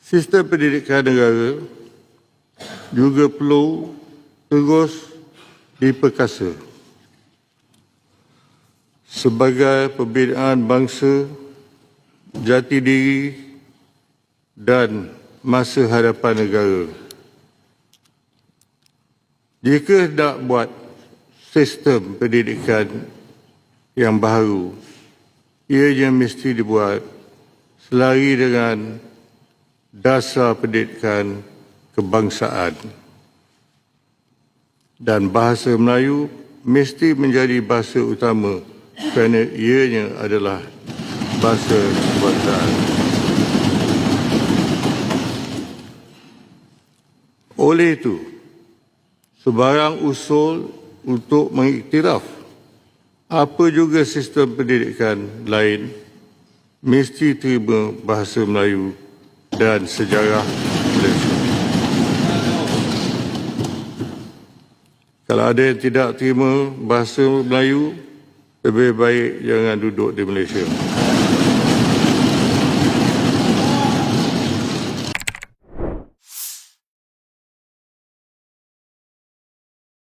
Sistem pendidikan negara juga perlu terus diperkasa sebagai pembinaan bangsa, jati diri dan masa hadapan negara. Jika nak buat sistem pendidikan yang baru, ianya mesti dibuat selari dengan dasar pendidikan kebangsaan. Dan bahasa Melayu mesti menjadi bahasa utama kerana ianya adalah bahasa kebangsaan. Oleh itu, sebarang usul untuk mengiktiraf apa juga sistem pendidikan lain mesti terima bahasa Melayu dan sejarah Malaysia. Kalau ada yang tidak terima bahasa Melayu, lebih baik jangan duduk di Malaysia.